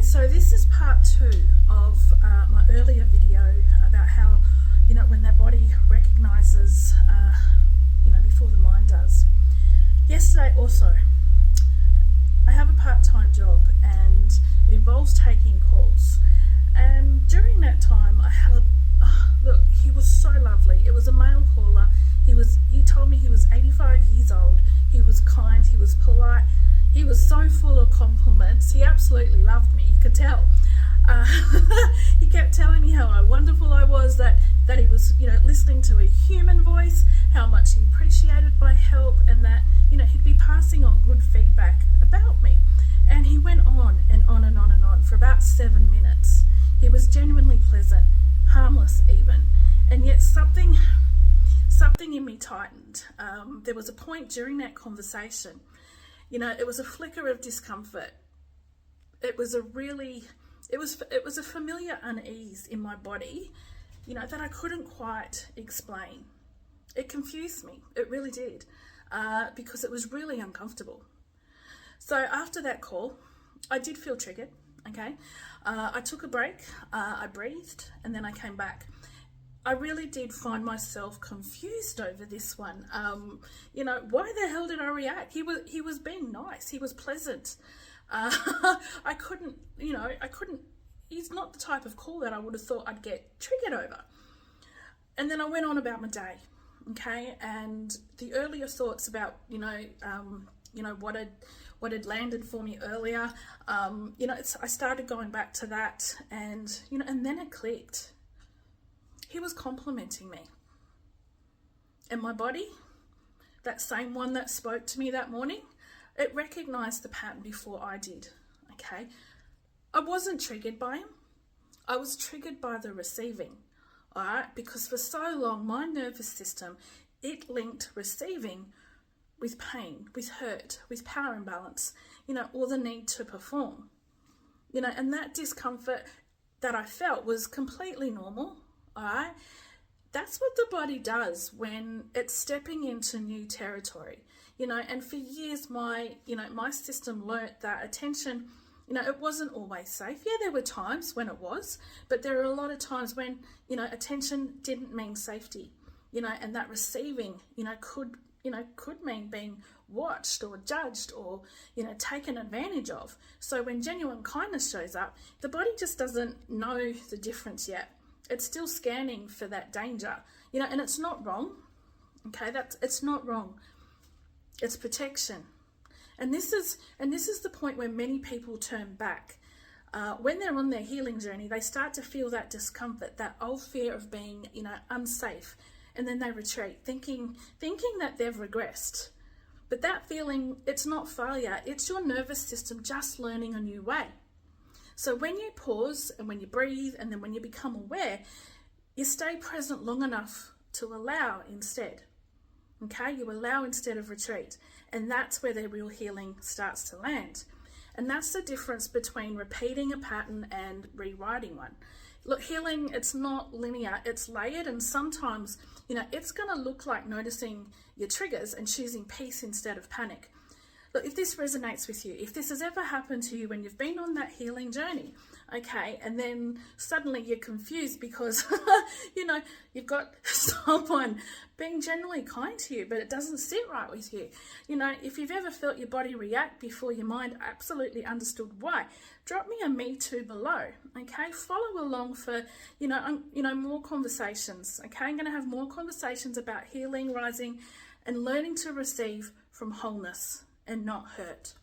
Okay, so this is part 2 of my earlier video about how, when their body recognises, before the mind does. Yesterday also, I have a part-time job and it involves taking calls. And during that time, I had look, he was so lovely. It was a male caller. He told me he was 85 years old. He was kind, he was polite. He was so full of compliments. He absolutely loved me, you could tell. He kept telling me how wonderful I was, that he was, listening to a human voice, how much he appreciated my help, and that, he'd be passing on good feedback about me. And he went on and on and on and on for about 7 minutes. He was genuinely pleasant, harmless even, and yet something in me tightened. There was a point during that conversation, it was a flicker of discomfort. It was a familiar unease in my body, that I couldn't quite explain. It confused me. It really did, because it was really uncomfortable. So after that call, I did feel triggered, okay? I took a break, I breathed, and then I came back. I really did find myself confused over this one. Why the hell did I react? He was being nice. He was pleasant. I couldn't, he's not the type of call that I would have thought I'd get triggered over. And then I went on about my day, okay? And the earlier thoughts about, what had landed for me earlier, I started going back to that, and, and then it clicked. He was complimenting me. And my body, that same one that spoke to me that morning, it recognised the pattern before I did, okay? I wasn't triggered by him. I was triggered by the receiving, all right? Because for so long, my nervous system, it linked receiving with pain, with hurt, with power imbalance, or the need to perform. And that discomfort that I felt was completely normal. All right, that's what the body does when it's stepping into new territory, and for years my system learnt that attention, it wasn't always safe. Yeah, there were times when it was, but there are a lot of times when, attention didn't mean safety, and that receiving, could mean being watched or judged or, taken advantage of. So when genuine kindness shows up, the body just doesn't know the difference yet. It's still scanning for that danger, and it's not wrong, okay? It's not wrong. It's protection. And this is the point where many people turn back. When they're on their healing journey, they start to feel that discomfort, that old fear of being, unsafe, and then they retreat, thinking that they've regressed. But that feeling, it's not failure, it's your nervous system just learning a new way. So when you pause and when you breathe and then when you become aware, you stay present long enough to allow instead. Okay, you allow instead of retreat. And that's where the real healing starts to land. And that's the difference between repeating a pattern and rewriting one. Look, healing, it's not linear, it's layered, and sometimes, it's going to look like noticing your triggers and choosing peace instead of panic. Look, if this resonates with you, if this has ever happened to you when you've been on that healing journey, okay, and then suddenly you're confused because, you've got someone being genuinely kind to you, but it doesn't sit right with you. If you've ever felt your body react before your mind absolutely understood why, drop me a me too below, okay? Follow along for, more conversations, okay? I'm going to have more conversations about healing, rising, and learning to receive from wholeness and not hurt.